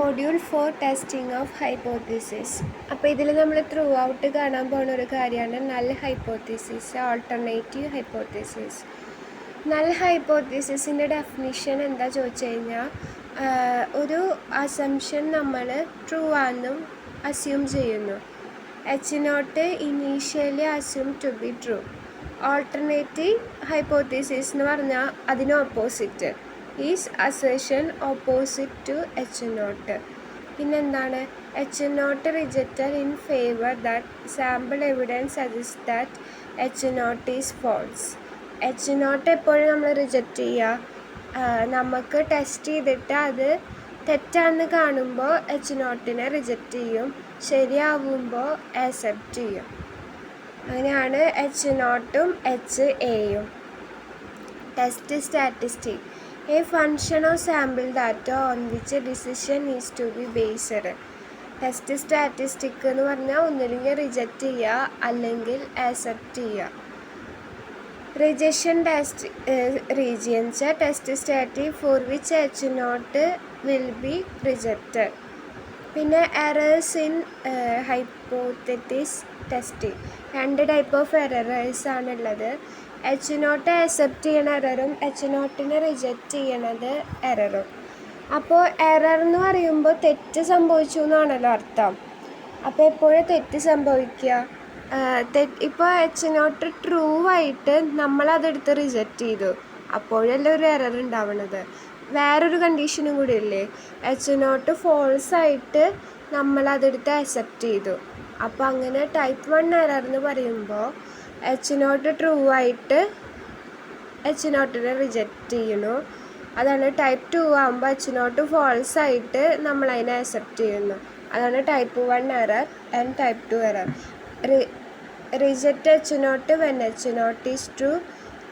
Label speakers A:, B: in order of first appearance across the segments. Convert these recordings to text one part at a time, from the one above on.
A: Module 4 testing of hypothesis. അപ്പോൾ ഇതിൽ നമ്മൾ ത്രൂ ഔട്ട് കാണാൻ പോകുന്ന ഒരു കാര്യമാണ് null hypothesis, alternative hypothesis. Null ഹൈപ്പോത്തീസിസിൻ്റെ ഡെഫിനിഷൻ എന്താ ചോദിച്ചു കഴിഞ്ഞാൽ, ഒരു അസംഷൻ നമ്മൾ ട്രൂ ആണെന്നും അസ്യൂം ചെയ്യുന്നു. H naught initially assume to be true. Alternative hypothesis എന്ന് പറഞ്ഞാൽ അതിന് opposite is assertion opposite to H naught. പിന്നെന്താണ് H naught rejected in favour that sample evidence suggest that H naught is false. H naught എപ്പോഴും നമ്മൾ reject ചെയ്യുക, നമുക്ക് test ചെയ്തിട്ട് അത് തെറ്റാണെന്ന് കാണുമ്പോൾ എച്ച് നോട്ടിനെ റിജക്റ്റ് ചെയ്യും, ശരിയാവുമ്പോൾ ആക്സെപ്റ്റ് ചെയ്യും. അങ്ങനെയാണ് എച്ച് നോട്ടും എച്ച് എയും. Test statistic a function of sample data on which decision is to be based. Test statistic എന്ന് പറഞ്ഞാൽ ഒന്നില്ലെങ്കിൽ റിജക്റ്റ് ചെയ്യുക അല്ലെങ്കിൽ ആക്സെപ്റ്റ് ചെയ്യുക. Rejection test regions test static for which H naught will be rejected. പിന്നെ errors in hypothesis testing. രണ്ട് type of errors ആണുള്ളത്. H naught accept ചെയ്യണ എററും എച്ച് നോട്ടിനെ റിജക്റ്റ് ചെയ്യണത് എററും. അപ്പോൾ എറർ എന്ന് പറയുമ്പോൾ തെറ്റ് സംഭവിച്ചു എന്നാണല്ലോ അർത്ഥം. അപ്പോൾ എപ്പോഴും തെറ്റ് സംഭവിക്കുക, ഇപ്പോൾ എച്ച് നോട്ട് ട്രൂ ആയിട്ട് നമ്മളതെടുത്ത് റിജക്റ്റ് ചെയ്തു, അപ്പോഴല്ലേ ഒരു എറർ ഉണ്ടാവണത്. വേറൊരു കണ്ടീഷനും കൂടി ഇല്ലേ, എച്ച് നോട്ട് ഫോൾസ് ആയിട്ട് നമ്മളതെടുത്ത് അക്സെപ്റ്റ് ചെയ്തു. അപ്പോൾ അങ്ങനെ ടൈപ്പ് 1 എറർ എന്ന് പറയുമ്പോൾ എച്ച് നോട്ട് ട്രൂ ആയിട്ട് എച്ച് നോട്ടിനെ റിജക്റ്റ് ചെയ്യണു. അതാണ് ടൈപ്പ് 2 ആകുമ്പോൾ എച്ച് നോട്ട് ഫോൾസ് ആയിട്ട് നമ്മളതിനെ അക്സെപ്റ്റ് ചെയ്യുന്നു. അതാണ് type 1 error and type 2 error. Reject H naught when H naught is true,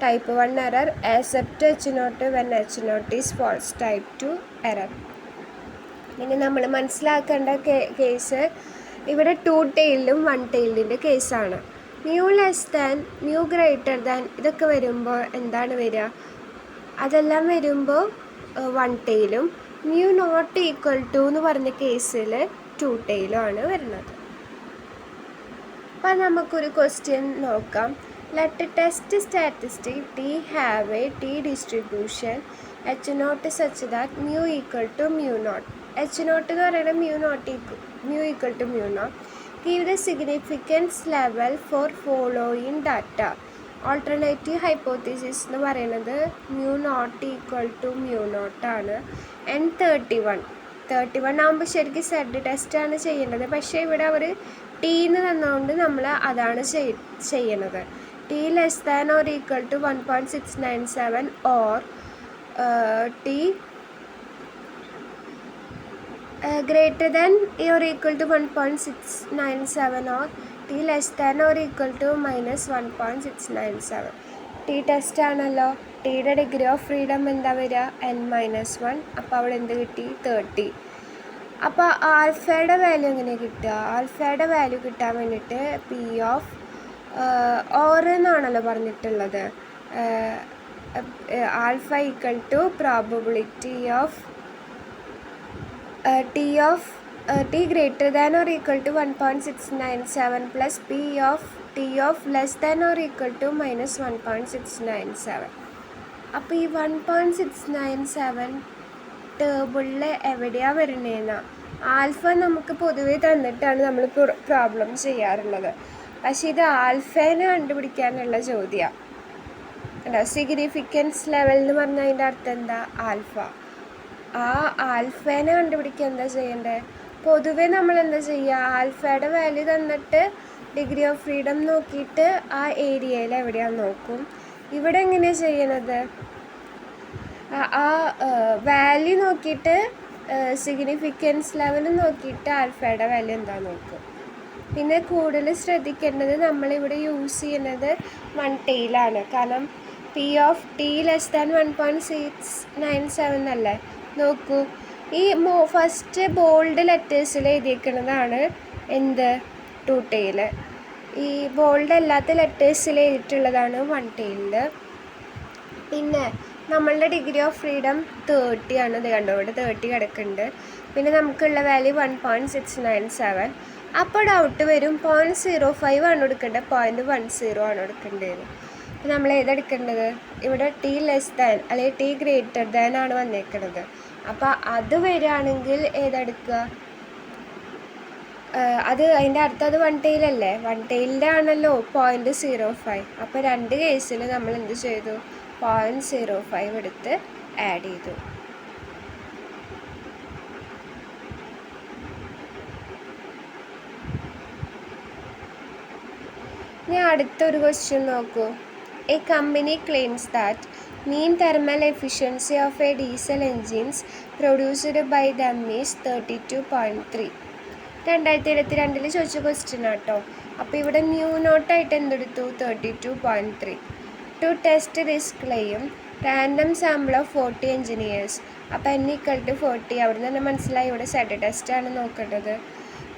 A: type 1 error. Accept H naught when H naught is false, type 2 error. ഇനി നമ്മൾ മനസ്സിലാക്കേണ്ട കേസ് ഇവിടെ 2 ടെയിലും 1 ടെയിലിൻ്റെ കേസാണ്. Mu less than, mu greater than ഇതൊക്കെ വരുമ്പോൾ എന്താണ് വരിക? അതെല്ലാം വരുമ്പോൾ 1 ടെയിലും, മ്യൂ നോട്ട് ഈക്വൽ ടു എന്ന് പറഞ്ഞ കേസിൽ 2 ടെയിലും ആണ് വരുന്നത്. അപ്പം നമുക്കൊരു ക്വസ്റ്റ്യൻ നോക്കാം. Let test statistic T have a T distribution H naught such that mu equal to mu naught. H naught എന്ന് പറയുന്നത് mu equal to mu naught. Give the significance level for following data. Alternative hypothesis എന്ന് പറയുന്നത് mu not equal to mu നോട്ടാണ്. And 31 ആകുമ്പോൾ ശരിക്കും Z ടെസ്റ്റാണ് ചെയ്യേണ്ടത്. പക്ഷേ ഇവിടെ അവർ ടി എന്ന് തന്നുകൊണ്ട് നമ്മൾ അതാണ് ചെയ്യണത്. T less than or equal to 1.697 or T greater than or equal to 1.697 or t less than or equal to minus 1.697. T test ആണല്ലോ. ടിയുടെ ഡിഗ്രി ഓഫ് ഫ്രീഡം എന്താ വരിക? n-1. അപ്പോൾ അവിടെ എന്ത് കിട്ടി? 30. അപ്പോൾ ആൽഫയുടെ വാല്യൂ എങ്ങനെ കിട്ടുക? ആൽഫയുടെ വാല്യൂ കിട്ടാൻ വേണ്ടിയിട്ട് പി ഓഫ് ഓർ എന്നാണല്ലോ പറഞ്ഞിട്ടുള്ളത്. Alpha equal to probability of t greater than or equal to 1.697 plus t of less than or equal to minus 1.697. അപ്പോൾ ഈ 1.697 ടേബിളിൽ എവിടെയാണ് വരുന്നതെന്നാ? ആൽഫ നമുക്ക് പൊതുവേ തന്നിട്ടാണ് നമ്മൾ പ്രോബ്ലം ചെയ്യാറുള്ളത്. പക്ഷേ ഇത് ആൽഫേനെ കണ്ടുപിടിക്കാനുള്ള ചോദ്യമാണ്. അല്ല, സിഗ്നിഫിക്കൻസ് ലെവൽ എന്ന് പറഞ്ഞാൽ അതിൻ്റെ അർത്ഥം എന്താ? ആൽഫ. ആ ആൽഫേനെ കണ്ടുപിടിക്കുക എന്താ ചെയ്യേണ്ടത്? പൊതുവേ നമ്മൾ എന്താ ചെയ്യുക? ആൽഫയുടെ വാല്യൂ തന്നിട്ട് ഡിഗ്രി ഓഫ് ഫ്രീഡം നോക്കിയിട്ട് ആ ഏരിയയിൽ എവിടെയാണെന്ന് നോക്കും. ഇവിടെ എങ്ങനെയാണ് ചെയ്യണത്? ആ വാല്യൂ നോക്കിയിട്ട് സിഗ്നിഫിക്കൻസ് ലെവൽ നോക്കിയിട്ട് ആൽഫയുടെ വാല്യൂ എന്താണെന്ന് നോക്കും. പിന്നെ കൂടുതൽ ശ്രദ്ധിക്കേണ്ടത് നമ്മളിവിടെ യൂസ് ചെയ്യുന്നത് 1 ടെയിലാണ്. കാരണം P of T less than 1.697 അല്ലേ? നോക്കൂ, ഈ ഫസ്റ്റ് ബോൾഡ് ലെറ്റേഴ്സിൽ എഴുതിയിരിക്കുന്നതാണ് എന്ത്? 2 ടെയിൽ. ഈ ബോൾഡ് അല്ലാത്ത ലെറ്റേഴ്സിൽ എഴുതിയിട്ടുള്ളതാണ് 1 ടെയിലിൽ. പിന്നെ നമ്മളുടെ ഡിഗ്രി ഓഫ് ഫ്രീഡം 30 ആണ്. ഇത് കണ്ടോ, ഇവിടെ 30 കിടക്കുന്നുണ്ട്. പിന്നെ നമുക്കുള്ള വാല്യൂ 1.697. അപ്പോൾ ഡൗട്ട് വരും 0.05 ആണ് എടുക്കേണ്ടത് 0.10 ആണ് എടുക്കേണ്ടത്. അപ്പോൾ നമ്മൾ ഏതെടുക്കേണ്ടത്? ഇവിടെ ടി ലെസ് ദാൻ അല്ലെങ്കിൽ ടി ഗ്രേറ്റർ ദാൻ ആണ് വന്നേക്കുന്നത്. അപ്പോൾ അത് വരികയാണെങ്കിൽ ഏതെടുക്കുക? അത് അതിൻ്റെ അർത്ഥം അത് വൺ ടെയിലല്ലേ, വൺ ടെയിലിൻ്റെ ആണല്ലോ 0.05. അപ്പോൾ രണ്ട് കേസിൽ നമ്മൾ എന്ത് ചെയ്തു? 0.05 എടുത്ത് ആഡ് ചെയ്തു. ഇനി അടുത്തൊരു ക്വസ്റ്റ്യൻ നോക്കൂ. A company claims that mean thermal efficiency of a diesel engines produced by them is 32.3. 2022 ചോദിച്ച ക്വസ്റ്റ്യൻ ആട്ടോ. അപ്പോൾ ഇവിടെ ന്യൂ നോട്ടായിട്ട് എന്തെടുത്തു? 32.3. To test this claim random sample of 40 engineers. അപ്പോൾ n = 40. അവിടെ നിന്ന് തന്നെ മനസ്സിലായി ഇവിടെ സെഡ് ടെസ്റ്റാണ് നോക്കേണ്ടത്.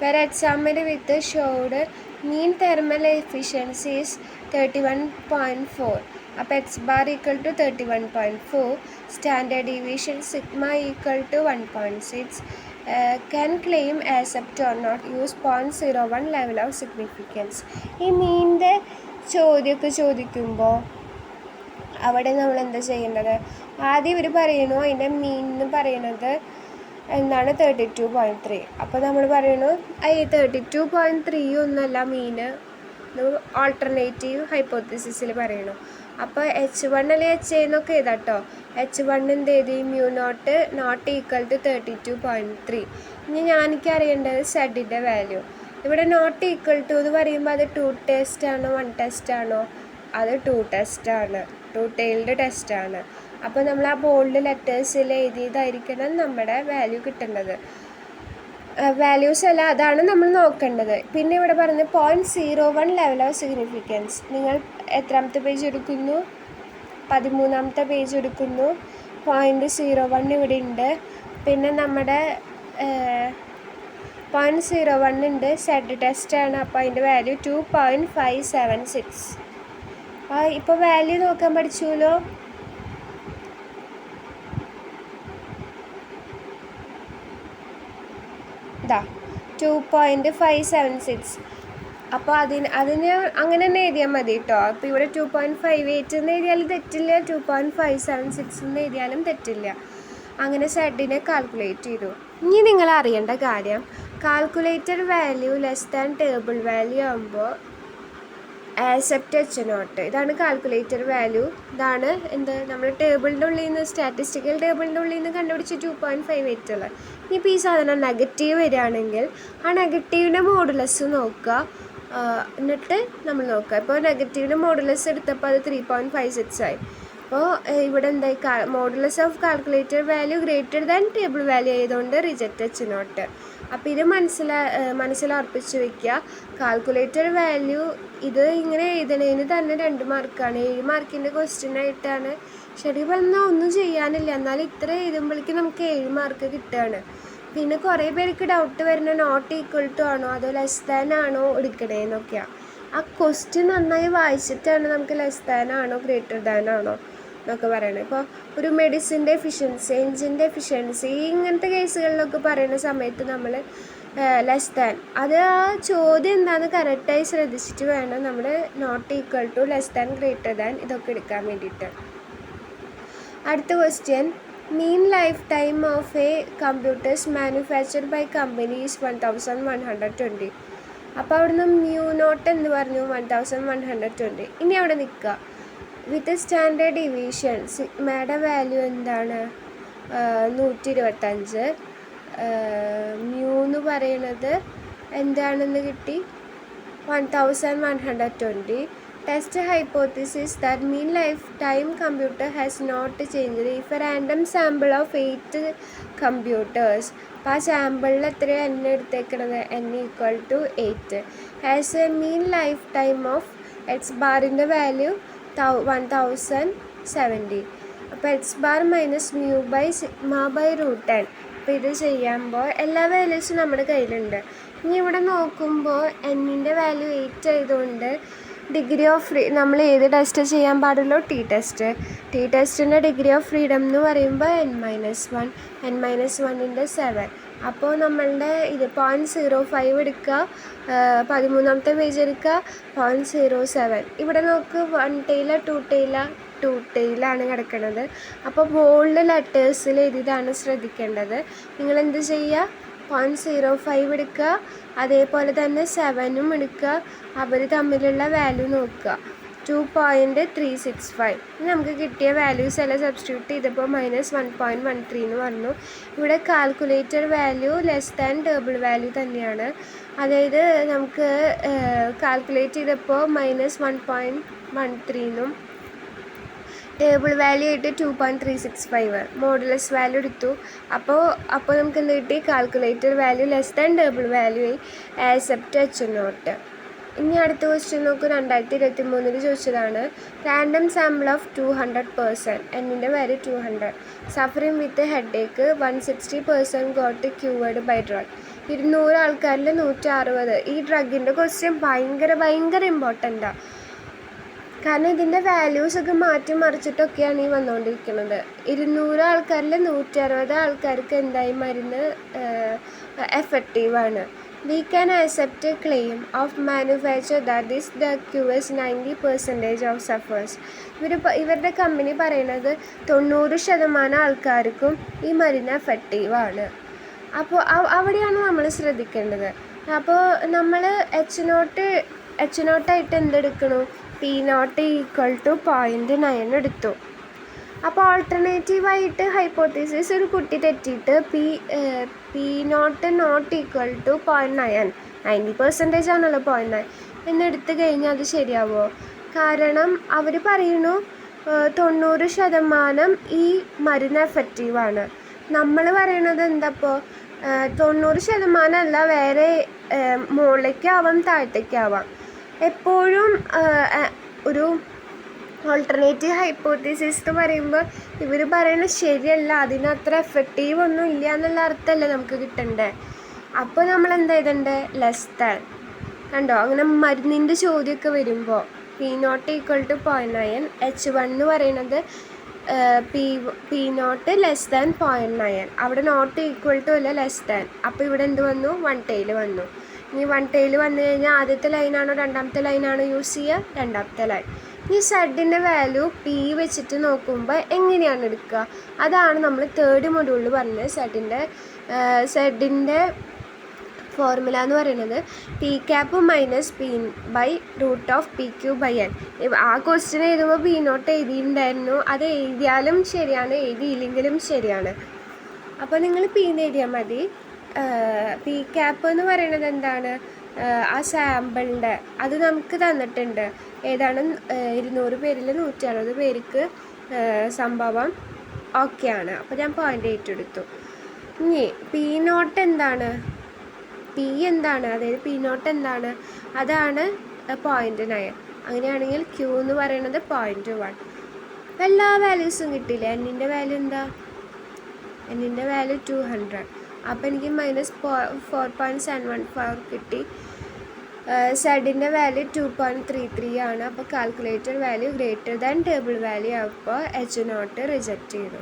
A: വേറെ എക്സാമിന് with showed mean thermal efficiency is 31.4. അപ്പോൾ X bar equal to 31.4. Standard deviation sigma equal to 1.6. Can claim accept or not use 0.01 level of significance. ഈ മീനിൻ്റെ ചോദ്യമൊക്കെ ചോദിക്കുമ്പോൾ അവിടെ നമ്മൾ എന്താ ചെയ്യേണ്ടത്? ആദ്യം ഇവർ പറയണു അതിൻ്റെ മീൻ എന്ന് പറയണത് എന്താണ്? 32.3. അപ്പോൾ നമ്മൾ പറയണു 32.3 ഒന്നല്ല മീന്, ഓൾട്ടർനേറ്റീവ് ഹൈപ്പോത്തസിസിൽ പറയണു. അപ്പോൾ H1 അല്ലെങ്കിൽ HA എന്നൊക്കെ എഴുതാട്ടോ. H1 എന്ത് എഴുതി? Mu not equal to 32.3. ഇനി എനിക്ക് അറിയേണ്ടത് സെഡിൻ്റെ വാല്യൂ. ഇവിടെ നോട്ട് ഈക്വൽ ടു എന്ന് പറയുമ്പോൾ അത് 2 ടെസ്റ്റ് ആണോ 1 ടെസ്റ്റ് ആണോ? അത് 2 ടെസ്റ്റാണ്, 2 ടെയിൽഡ് ടെസ്റ്റാണ്. അപ്പോൾ നമ്മൾ ആ ബോൾഡ് ലെറ്റേഴ്സിൽ എഴുതിയതായിരിക്കണം നമ്മുടെ വാല്യൂ കിട്ടേണ്ടത്. വാല്യൂസ് അല്ല, അതാണ് നമ്മൾ നോക്കേണ്ടത്. പിന്നെ ഇവിടെ പറഞ്ഞ് 0.01 ലെവൽ ഓഫ് സിഗ്നിഫിക്കൻസ്. നിങ്ങൾ എത്രാമത്തെ പേജ് എടുക്കുന്നു? 13ാമത്തെ പേജ് എടുക്കുന്നു. 0.01 ഇവിടെ ഉണ്ട്. പിന്നെ നമ്മുടെ 0.01 ഉണ്ട്, സെഡ് ടെസ്റ്റാണ്. അപ്പോൾ അതിൻ്റെ വാല്യൂ 2.576. ഇപ്പോൾ വാല്യൂ നോക്കാൻ പഠിച്ചുല്ലോ. ഇതാ 2.576. അപ്പോൾ അതിന് അങ്ങനെ തന്നെ എഴുതിയാൽ മതി കേട്ടോ. അപ്പോൾ ഇവിടെ 2.58 എന്ന് എഴുതിയാലും തെറ്റില്ല, 2.576 എന്ന് എഴുതിയാലും തെറ്റില്ല. അങ്ങനെ സെഡിനെ കാൽക്കുലേറ്റ് ചെയ്തു. ഇനി നിങ്ങൾ അറിയേണ്ട കാര്യം, calculated value less than table value ആകുമ്പോൾ ആക്സെപ്റ്റ് H0. ഇതാണ് കാൽക്കുലേറ്റഡ് വാല്യൂ. ഇതാണ് എന്ത്? നമ്മൾ ടേബിളിൻ്റെ ഉള്ളിൽ നിന്ന്, സ്റ്റാറ്റിസ്റ്റിക്കൽ ടേബിളിൻ്റെ ഉള്ളിൽ നിന്ന് കണ്ടുപിടിച്ച് 2.58 ഉള്ളത്. ഇനിയിപ്പോൾ ഈ സാധനം നെഗറ്റീവ് വരികയാണെങ്കിൽ ആ നെഗറ്റീവിൻ്റെ മോഡുലസ് നോക്കുക, എന്നിട്ട് നമ്മൾ നോക്കുക. ഇപ്പോൾ നെഗറ്റീവിൻ്റെ മോഡുലസ് എടുത്തപ്പോൾ അത് 3.56 ആയി. അപ്പോൾ ഇവിടെ എന്തായി? Modulus of calculated value greater than table value ആയതുകൊണ്ട് റിജക്റ്റ് H0. അപ്പോൾ ഇത് മനസ്സിലുറപ്പിച്ച് വയ്ക്കുക. കാൽക്കുലേറ്റഡ് വാല്യൂ ഇത് ഇങ്ങനെ എഴുതണതിന് തന്നെ 2 മാർക്കാണ്. 7 മാർക്കിൻ്റെ ക്വസ്റ്റ്യൻ ആയിട്ടാണ്. ശരിക്കും പറഞ്ഞാൽ ഒന്നും ചെയ്യാനില്ല, എന്നാലും ഇത്ര എഴുതുമ്പോഴേക്കും നമുക്ക് 7 മാർക്ക് കിട്ടുകയാണ്. പിന്നെ കുറേ പേർക്ക് ഡൗട്ട് വരുന്ന നോട്ട് ഈക്വൽ ടു ആണോ അതോ ലെസ് ദാൻ ആണോ എടുക്കണേന്നൊക്കെയാണ്. ആ ക്വസ്റ്റ്യൻ നന്നായി വായിച്ചിട്ടാണ് നമുക്ക് ലെസ് ദാൻ ആണോ ഗ്രേറ്റർ ദാൻ ആണോ എന്നൊക്കെ പറയണത്. ഇപ്പോൾ ഒരു മെഡിസിൻ്റെ എഫിഷ്യൻസി, എഞ്ചിൻ്റെ എഫിഷ്യൻസി, ഇങ്ങനത്തെ കേസുകളിലൊക്കെ പറയുന്ന സമയത്ത് നമ്മൾ ലെസ് ദാൻ, അത് ആ ചോദ്യം എന്താണെന്ന് കറക്റ്റായി ശ്രദ്ധിച്ചിട്ട് വേണം നമ്മൾ not equal to, less than, greater than ഇതൊക്കെ എടുക്കാൻ വേണ്ടിയിട്ട്. അടുത്ത question, mean life time of a computers manufactured by company is 1120. അപ്പോൾ അവിടുന്ന് മ്യൂ നോട്ട് എന്ന് പറഞ്ഞു 1120. ഇനി അവിടെ നിൽക്കുക. വിത്ത് സ്റ്റാൻഡേർഡ് ഡീവിയേഷൻ സിഗ്മയുടെ വാല്യൂ എന്താണ്? 125. മ്യൂ എന്ന് പറയുന്നത് എന്താണെന്ന് കിട്ടി? 1120. Test hypothesis that mean life time computer has not change if a random sample of 8 computers. അപ്പോൾ ആ സാമ്പിളിൽ എത്രയാണ് n എടുത്തേക്കണത്? n equal to 8. Has a mean life time of X ബാറിൻ്റെ വാല്യൂ 1070. അപ്പോൾ X bar minus mu by sigma by √10. അപ്പോൾ ഇത് ചെയ്യുമ്പോൾ എല്ലാ വാല്യൂസും നമ്മുടെ കയ്യിലുണ്ട്. ഇനി ഇവിടെ നോക്കുമ്പോൾ എന്നിൻ്റെ വാല്യൂ 8 ആയതുകൊണ്ട് ഡിഗ്രി ഓഫ് നമ്മൾ ഏത് ടെസ്റ്റ് ചെയ്യാൻ പാടുള്ളൂ? T test. ടി ടെസ്റ്റിൻ്റെ ഡിഗ്രി ഓഫ് ഫ്രീഡം എന്ന് പറയുമ്പോൾ n-1, n-1 7. അപ്പോൾ നമ്മളുടെ ഇത് 0.05 എടുക്കുക, 13ാമത്തെ പേജ് എടുക്കുക, 0.07. ഇവിടെ നോക്ക് 1 tail 2 tail 2 tailാണ് കിടക്കുന്നത്. അപ്പോൾ ബോൾഡ് ലെറ്റേഴ്സിൽ എഴുതിയതാണ് ശ്രദ്ധിക്കേണ്ടത്. നിങ്ങളെന്ത് ചെയ്യുക, 0.05 എടുക്കുക, അതേപോലെ തന്നെ 7ഉം എടുക്കുക, അവർ തമ്മിലുള്ള വാല്യൂ നോക്കുക. 2.365. നമുക്ക് കിട്ടിയ വാല്യൂസ് എല്ലാം സബ്സ്റ്റിറ്റ്യൂട്ട് ചെയ്തപ്പോൾ -1.13 എന്ന് പറഞ്ഞു. ഇവിടെ calculated value less than table value തന്നെയാണ്. അതായത് നമുക്ക് കാൽക്കുലേറ്റ് ചെയ്തപ്പോൾ -1.13 എന്നും ടേബിൾ വാല്യൂ ആയിട്ട് 2.365 മോഡുലസ് വാല്യൂ എടുത്തു. അപ്പോൾ നമുക്ക് എന്ത് കിട്ടി, calculated value less than table value accept H0. ഇനി അടുത്ത ക്വസ്റ്റ്യൻ നോക്കൂ, 2023 ചോദിച്ചതാണ്. റാൻഡം സാമ്പിൾ ഓഫ് 200 പേഴ്സൺ, എന്നിൻ്റെ value 200, suffering with headache, 160 person got cured by drug. 200 ആൾക്കാരിൽ 160. ഈ ഡ്രഗിൻ്റെ ക്വസ്റ്റ്യൻ ഭയങ്കര ഇമ്പോർട്ടൻ്റാണ്. കാരണം ഇതിൻ്റെ വാല്യൂസൊക്കെ മാറ്റി മറിച്ചിട്ടൊക്കെയാണ് ഈ വന്നുകൊണ്ടിരിക്കുന്നത്. 200 ആൾക്കാരിൽ 160 ആൾക്കാർക്ക് എന്തായി മരുന്ന് എഫക്റ്റീവാണ്. We can accept a claim of manufacturer that is the cures 90% of sufferers. ഇവരുടെ കമ്പനി പറയുന്നത് 90% ആൾക്കാർക്കും ഈ മരുന്ന് എഫക്റ്റീവാണ്. അപ്പോൾ അവിടെയാണ് നമ്മൾ ശ്രദ്ധിക്കേണ്ടത്. അപ്പോൾ നമ്മൾ H0 ആയിട്ട് എന്തെടുക്കണം, P0 = 0.9 എടുത്തു. അപ്പോൾ ഓൾട്ടർനേറ്റീവായിട്ട് ഹൈപ്പോത്തീസിസ് ഒരു കുട്ടി തെറ്റിയിട്ട് P0 ≠ 0.9, 90% ആണല്ലോ 0.9 എന്നെടുത്ത് കഴിഞ്ഞാൽ അത് ശരിയാവുമോ? കാരണം അവർ പറയുന്നു 90% ഈ മരുന്ന് എഫക്റ്റീവാണ്. നമ്മൾ പറയണത് എന്താപ്പോൾ 90% അല്ല, വേറെ മുകളിലേക്കാവാം താഴത്തേക്കാവാം. എപ്പോഴും ഒരു ഓൾട്ടർനേറ്റീവ് ഹൈപ്പോത്തീസിസ് എന്ന് പറയുമ്പോൾ ഇവർ പറയുന്നത് ശരിയല്ല, അതിനത്ര എഫക്റ്റീവ് ഒന്നും ഇല്ല എന്നുള്ള അർത്ഥമല്ലേ നമുക്ക് കിട്ടണ്ടേ. അപ്പോൾ നമ്മൾ എന്താ എഴുതണ്ടേ, ലെസ് ദാൻ. കണ്ടോ, അങ്ങനെ മരുന്നിൻ്റെ ചോദ്യമൊക്കെ വരുമ്പോൾ P0 = 0.9, H1 എന്ന് പറയുന്നത് P0 ലെസ് ദാൻ 0.9, അവിടെ നോട്ട് ഈക്വൽ ടു അല്ല ലെസ് ദാൻ. അപ്പോൾ ഇവിടെ എന്ത് വന്നു, 1 tail വന്നു. ഇനി 1 tail വന്നു കഴിഞ്ഞാൽ ആദ്യത്തെ ലൈനാണോ രണ്ടാമത്തെ ലൈനാണോ യൂസ് ചെയ്യുക, രണ്ടാമത്തെ ലൈൻ. ഈ സെഡിൻ്റെ വാല്യൂ P വെച്ചിട്ട് നോക്കുമ്പോൾ എങ്ങനെയാണ് എടുക്കുക, അതാണ് നമ്മൾ 3rd മൊഡ്യൂളിൽ പറഞ്ഞത്. സെഡിൻ്റെ ഫോർമുല എന്ന് പറയുന്നത് P∩ -P/√PQ/N. ആ ക്വസ്റ്റ്യൻ എഴുതുമ്പോൾ P0 എഴുതിയിട്ടുണ്ടായിരുന്നു. അത് എഴുതിയാലും ശരിയാണ്, എഴുതിയില്ലെങ്കിലും ശരിയാണ്. അപ്പോൾ നിങ്ങൾ P എഴുതിയാൽ മതി. P∩ എന്ന് പറയുന്നത് എന്താണ്, ആ സാമ്പിളിൻ്റെ അത് നമുക്ക് തന്നിട്ടുണ്ട്. ഏതാണ് 200 പേരിൽ 160 പേർക്ക് സംഭവം ഓക്കെയാണ്. അപ്പോൾ ഞാൻ 0.8 എടുത്തു. ഇനി P0 എന്താണ്, P എന്താണ്, അതായത് P0 എന്താണ്, അതാണ് 0.9. അങ്ങനെയാണെങ്കിൽ Q എന്ന് പറയുന്നത് 0.1. എല്ലാ വാല്യൂസും കിട്ടിയില്ലേ. എന്നിൻ്റെ വാല്യൂ എന്താ, എന്നിൻ്റെ വാല്യൂ 200. അപ്പോൾ എനിക്ക് -4.714 കിട്ടി. സെഡിൻ്റെ വാല്യൂ 2.33 ആണ്. അപ്പോൾ calculated value greater than table value അപ്പോൾ H0 റിജക്റ്റ് ചെയ്തു.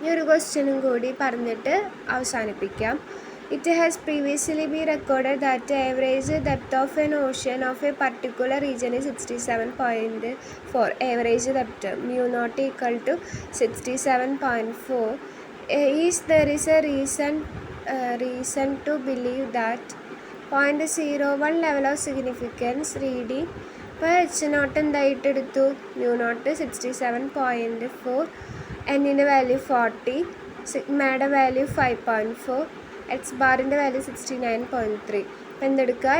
A: ഈ ഒരു ക്വസ്റ്റ്യനും കൂടി പറഞ്ഞിട്ട് അവസാനിപ്പിക്കാം. It has previously been recorded that the average depth of an ocean of a particular region is 67.4. Average depth μ0 = 67.4. There is a reason to believe that 0.01 level of significance reading. ഇപ്പോൾ H0 എന്തായിട്ട് എടുത്തു, μ0 67.4, എന്നിൻ്റെ value 40, സിഗ്മയുടെ value 5.4, X ബാറിൻ്റെ value 69.3. അപ്പോൾ എന്തെടുക്കുക,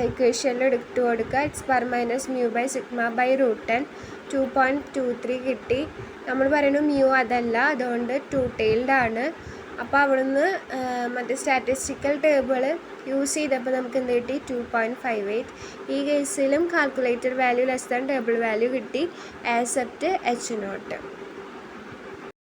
A: ഇക്വേഷനിൽ എടുത്തു കൊടുക്കുക. X bar -μ/σ/√10 2.23 കിട്ടി. നമ്മൾ പറയുന്നു മ്യൂ അതല്ല, അതുകൊണ്ട് 2 tailed ആണ്. അപ്പോൾ അവിടുന്ന് മറ്റേ സ്റ്റാറ്റിസ്റ്റിക്കൽ ടേബിൾ യൂസ് ചെയ്തപ്പോൾ നമുക്ക് എന്ത് കിട്ടി, 2.58. ഈ കേസിലും calculated value less than table value കിട്ടി. Accept H0.